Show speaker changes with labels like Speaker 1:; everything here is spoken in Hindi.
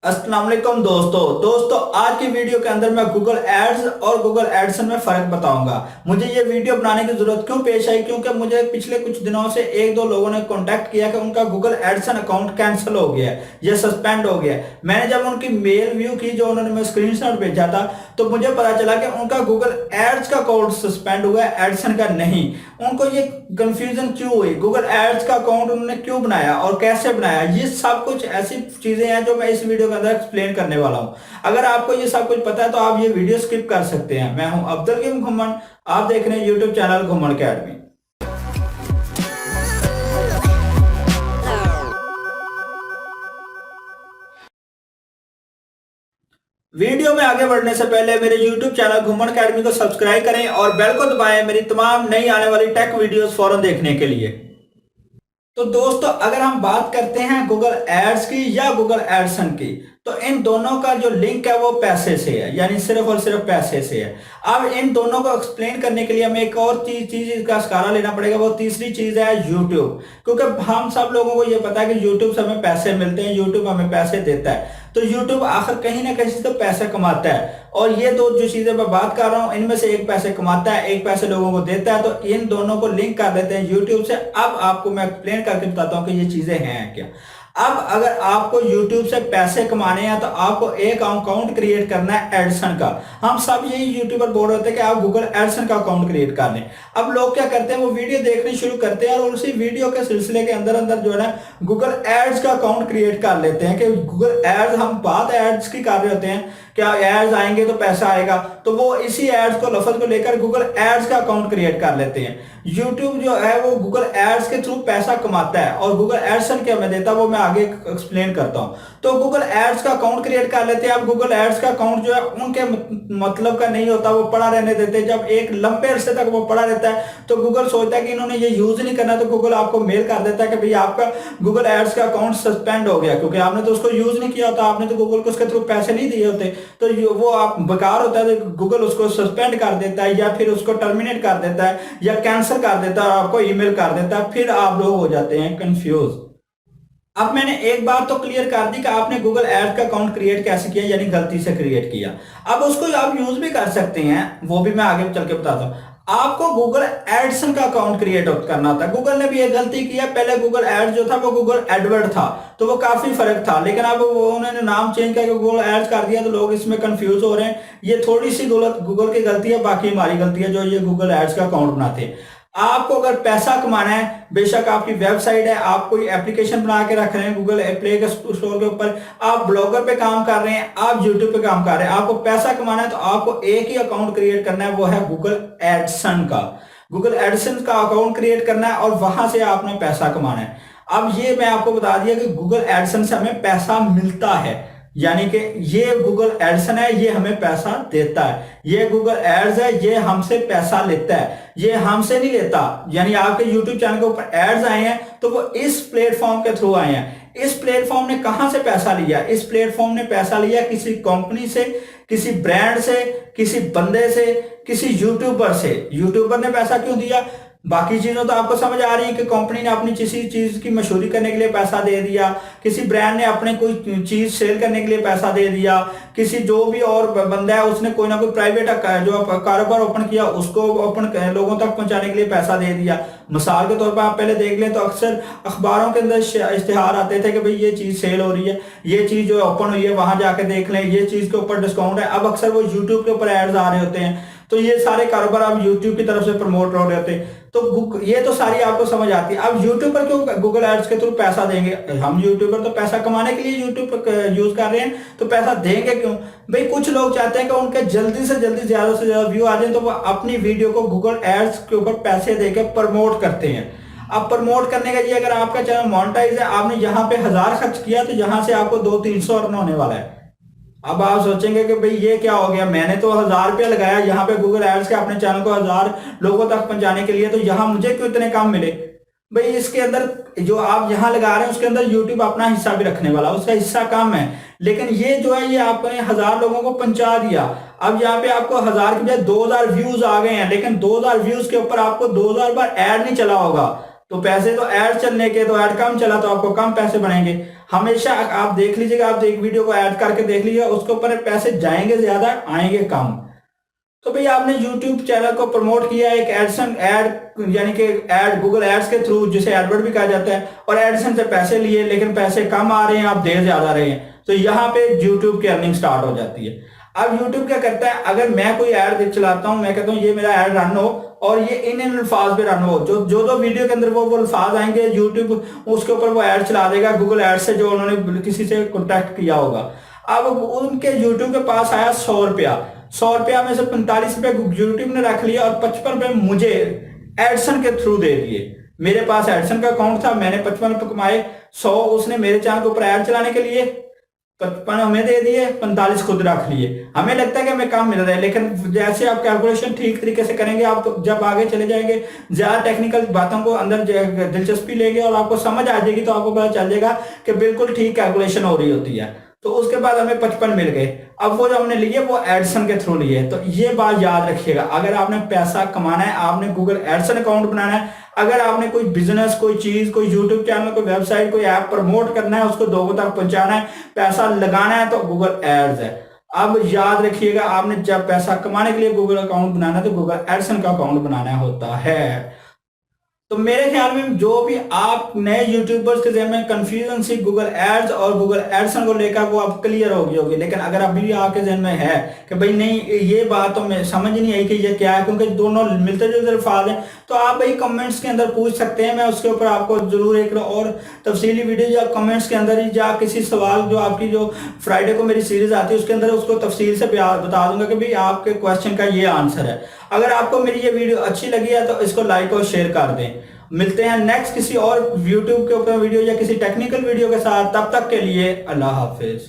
Speaker 1: अस्सलाम वालेकुम दोस्तों आज की वीडियो के अंदर मैं गूगल एड्स और गूगल एडसन में फर्क बताऊंगा। मुझे ये वीडियो बनाने की जरूरत क्यों पेश आई, क्योंकि मुझे पिछले कुछ दिनों से एक दो लोगों ने कांटेक्ट किया कि उनका गूगल एडसन अकाउंट कैंसिल हो गया है या सस्पेंड हो गया है। मैंने जब उनकी मेल व्यू की, जो उन्होंने मैं स्क्रीनशॉट भेजा था, तो मुझे पता चला कि उनका गूगल एड्स का अकाउंट सस्पेंड हुआ है, एडसन का नहीं। उनको ये कंफ्यूजन क्यों हुई, गूगल एड्स का अकाउंट उन्होंने क्यों बनाया और कैसे बनाया, ये सब कुछ ऐसी चीजें हैं जो मैं इस वीडियो के अंदर एक्सप्लेन करने वाला हूं। अगर आपको ये सब कुछ पता है तो आप ये वीडियो स्किप कर सकते हैं। मैं हूं अब्दुल किम घुमन, आप देख रहे हैं यूट्यूब चैनल घुमन अकेडमी। वीडियो में आगे बढ़ने से पहले मेरे YouTube चैनल घुमन अकेडमी को सब्सक्राइब करें और बेल को दबाएं मेरी तमाम नई आने वाली टेक वीडियोस फौरन देखने के लिए। तो दोस्तों, अगर हम बात करते हैं गूगल एड्स की या गूगल एडसन की, तो इन दोनों का जो लिंक है वो पैसे से है, यानी सिर्फ और सिर्फ पैसे से है। अब इन दोनों को एक्सप्लेन करने के लिए हमें एक और चीज का सहारा लेना पड़ेगा। वो तीसरी चीज है यूट्यूब, क्योंकि हम सब लोगों को ये पता है कि यूट्यूब से हमें पैसे मिलते हैं, यूट्यूब हमें पैसे देता है। तो यूट्यूब आखिर कहीं ना कहीं से तो पैसे कमाता है, और ये दो जो चीजें मैं बात कर रहा हूं, इनमें से एक पैसे कमाता है, एक पैसे लोगों को देता है। तो इन दोनों को लिंक कर देते हैं यूट्यूब से। अब आपको मैं एक्सप्लेन करके बताता हूं कि ये चीजें हैं क्या। अब अगर आपको YouTube से पैसे कमाने हैं तो आपको एक अकाउंट क्रिएट करना है एडसन का। हम सब यही यूट्यूबर बोल रहे थे कि आप गूगल एडसन का अकाउंट क्रिएट कर लें। अब लोग क्या करते हैं, वो वीडियो देखनी शुरू करते हैं और उसी वीडियो के सिलसिले के अंदर अंदर जो है ना गूगल एड्स का अकाउंट क्रिएट कर लेते हैं कि गूगल एड्स, हम बात एड्स की कर रहे होते हैं, क्या एड्स आएंगे तो पैसा आएगा, तो वो इसी एड्स को लफ्ज को लेकर गूगल एड्स का अकाउंट क्रिएट कर लेते हैं। यूट्यूब जो है वो गूगल एड्स के थ्रू पैसा कमाता है और गूगल एडसन क्या मैं देता है वो मैं आगे एक्सप्लेन करता हूं। तो गूगल एड्स का अकाउंट क्रिएट कर लेते हैं। अब गूगल एड्स का अकाउंट जो है उनके मतलब का नहीं होता, वो पड़ा रहने देते हैं। जब एक लंबे अरसे तक वो पड़ा रहता है तो गूगल सोचता है कि इन्होंने ये यूज नहीं करना, तो गूगल आपको मेल कर देता है कि भाई आपका गूगल एड्स का अकाउंट सस्पेंड हो गया, क्योंकि आपने तो उसको यूज नहीं किया होता, आपने तो गूगल को उसके थ्रू पैसे नहीं दिए होते। तो वो आप बेकार होता है, तो गूगल उसको सस्पेंड कर देता है या फिर उसको टर्मिनेट कर देता है या कैंसिल कर देता है और आपको ईमेल कर देता है। फिर आप लोग हो जाते हैं कंफ्यूज। अब मैंने एक बात तो क्लियर कर दी कि आपने गूगल एड का अकाउंट क्रिएट कैसे किया, यानी गलती से क्रिएट किया। अब उसको आप यूज भी कर सकते हैं, वो भी मैं आगे चल के बताता हूं। आपको गूगल एडसन का अकाउंट क्रिएट करना था। गूगल ने भी एक गलती किया, पहले गूगल एड जो था वो गूगल एडवर्ड था, तो वो काफी फर्क था, लेकिन अब वो उन्होंने नाम चेंज करके गूगल एड्स कर दिया, तो लोग इसमें कंफ्यूज हो रहे हैं। ये थोड़ी सी गूगल की गलती है, बाकी हमारी गलती है जो ये गूगल एड्स का अकाउंट बनाते हैं। आपको अगर पैसा कमाना है, बेशक आपकी वेबसाइट है, आप कोई एप्लीकेशन बना के रख रहे हैं गूगल प्ले स्टोर के ऊपर, आप ब्लॉगर पे काम कर रहे हैं, आप यूट्यूब पे काम कर रहे हैं, आपको पैसा कमाना है तो आपको एक ही अकाउंट क्रिएट करना है, वो है गूगल एडसन का। गूगल एडसन का अकाउंट क्रिएट करना है और वहां से आपने पैसा कमाना है। अब ये मैं आपको बता दिया कि गूगल एडसन से हमें पैसा मिलता है, यानी कि ये गूगल एडसन है, ये हमें पैसा देता है। ये गूगल एड्स है, ये हमसे पैसा लेता है, ये हमसे नहीं लेता। यानी आपके यूट्यूब चैनल के ऊपर एड्स आए हैं तो वो इस प्लेटफॉर्म के थ्रू आए हैं। इस प्लेटफॉर्म ने कहां से पैसा लिया? इस प्लेटफॉर्म ने पैसा लिया किसी कंपनी से, किसी ब्रांड से, किसी बंदे से, किसी यूट्यूबर से। यूट्यूबर ने पैसा क्यों दिया? बाकी चीजों तो आपको समझ आ रही है कि कंपनी ने अपनी किसी चीज की मशहूरी करने के लिए पैसा दे दिया, किसी ब्रांड ने अपने कोई चीज सेल करने के लिए पैसा दे दिया, किसी जो भी और बंदा है उसने कोई ना कोई प्राइवेट जो कारोबार ओपन किया उसको ओपन लोगों तक पहुंचाने के लिए पैसा दे दिया। मिसाल के तौर पर आप पहले देख लें तो अक्सर अखबारों के अंदर इश्तिहार आते थे कि भाई ये चीज सेल हो रही है, ये चीज जो ओपन हुई है वहां जाके देख लें, ये चीज के ऊपर डिस्काउंट है। अब अक्सर वो यूट्यूब के ऊपर एड्स आ रहे होते हैं, तो ये सारे कारोबार अब यूट्यूब की तरफ से प्रमोट हो रहे होते हैं। तो ये तो सारी आपको समझ आती है। अब यूट्यूब पर क्यों गूगल एड्स के थ्रू पैसा देंगे? हम यूट्यूबर तो पैसा कमाने के लिए यूट्यूब यूज कर रहे हैं, तो पैसा देंगे क्यों? भाई कुछ लोग चाहते हैं कि उनके जल्दी से जल्दी ज्यादा से ज्यादा व्यू आ जाए, तो वो अपनी वीडियो को गूगल एड्स के ऊपर पैसे देकर प्रमोट करते हैं। अब प्रमोट करने का ये, अगर आपका चैनल मोनेटाइज है, आपने यहाँ पे 1000 खर्च किया तो यहाँ से आपको 200-300 अर्न होने वाला है। अब आप सोचेंगे कि भाई ये क्या हो गया, मैंने तो 1000 रुपया लगाया यहाँ पे गूगल एड्स के अपने चैनल को 1000 लोगों तक पहुंचाने के लिए, तो यहाँ मुझे क्यों इतने कम मिले? भाई इसके अंदर जो आप यहाँ लगा रहे हैं उसके अंदर यूट्यूब अपना हिस्सा भी रखने वाला, उसका हिस्सा कम है, लेकिन ये जो है ये आपने 1000 लोगों को पहुंचा दिया। अब यहाँ पे आपको 1000 के बजाय 2000 व्यूज आ गए हैं, लेकिन 2000 व्यूज के ऊपर आपको 2000 बार ऐड नहीं चला होगा, तो पैसे तो ऐड चलने के, तो ऐड कम चला तो आपको कम पैसे बनेंगे। हमेशा आप देख लीजिएगा, आप एक वीडियो को ऐड करके देख लीजिएगा, उसके ऊपर पैसे जाएंगे ज्यादा, आएंगे कम। तो भाई आपने YouTube चैनल को प्रमोट किया एक एडसन ऐड यानी कि ऐड गूगल एड्स के थ्रू, जिसे एडवर्ड भी कहा जाता है, और एडसन से पैसे लिए लेकिन पैसे कम आ रहे हैं, आप दे ज्यादा रहे हैं, तो यहाँ पे YouTube की अर्निंग स्टार्ट हो जाती है। अब YouTube क्या करता है, अगर मैं कोई ऐड चलाता हूं, मैं कहता हूं ये मेरा ऐड रन हो और ये इन अल्फाज पे रन हो, जो वीडियो के अंदर वो अल्फाज आएंगे YouTube उसके ऊपर वो ऐड चला देगा गूगल एड से, जो उन्होंने किसी से कॉन्टैक्ट किया होगा। अब उनके YouTube के पास आया 100 रुपया, 100 रुपया में से 45 रुपये यूट्यूब ने रख लिया और 55 रुपये मुझे एडसन के थ्रू दे दिए। मेरे पास एडसन का अकाउंट था, मैंने 55 रुपये कमाए, 100 उसने मेरे चैनल के ऊपर ऐड चलाने के लिए, 55 हमें दे दिए, 45 खुद रख लिए। हमें लगता है कि हमें कम मिल रहा है, लेकिन जैसे आप कैलकुलेशन ठीक तरीके से करेंगे, आप तो जब आगे चले जाएंगे, ज्यादा टेक्निकल बातों को अंदर दिलचस्पी लेंगे और आपको समझ आ जाएगी, तो आपको पता चल जाएगा कि बिल्कुल ठीक कैलकुलेशन हो रही होती है। तो उसके बाद हमें 55 मिल गए। अब वो जो हमने लिए वो एडसन के थ्रू लिए। तो ये बात याद रखिएगा, अगर आपने पैसा कमाना है, आपने गूगल एडसन अकाउंट बनाना है, अगर आपने कोई बिजनेस, कोई चीज, कोई यूट्यूब चैनल, कोई वेबसाइट, कोई ऐप प्रमोट करना है, उसको लोगों तक पहुंचाना है, पैसा लगाना है, तो गूगल एड्स है। अब याद रखिएगा, आपने जब पैसा कमाने के लिए गूगल अकाउंट बनाना है तो गूगल एडसन का अकाउंट बनाना होता है। तो मेरे ख्याल में जो भी आप नए यूट्यूबर्स के जहन में कंफ्यूजन सी गूगल एड्स और गूगल एडसन को लेकर, वो अब क्लियर हो गई होगी। लेकिन अगर अभी आपके जहन में है कि भाई नहीं ये बात तो मैं समझ नहीं आई कि ये क्या है, क्योंकि दोनों मिलते जुलते अल्फाज हैं, तो आप भाई कमेंट्स के अंदर पूछ सकते हैं। मैं उसके ऊपर आपको जरूर एक और तफसीली वीडियो या कमेंट्स के अंदर ही, या किसी सवाल जो आपकी जो फ्राइडे को मेरी सीरीज आती है उसके अंदर उसको तफसील से बता दूंगा कि भाई आपके क्वेश्चन का ये आंसर है। अगर आपको मेरी ये वीडियो अच्छी लगी है तो इसको लाइक और शेयर कर दें। मिलते हैं नेक्स्ट किसी और यूट्यूब के ऊपर वीडियो या किसी टेक्निकल वीडियो के साथ, तब तक के लिए अल्लाह हाफिज।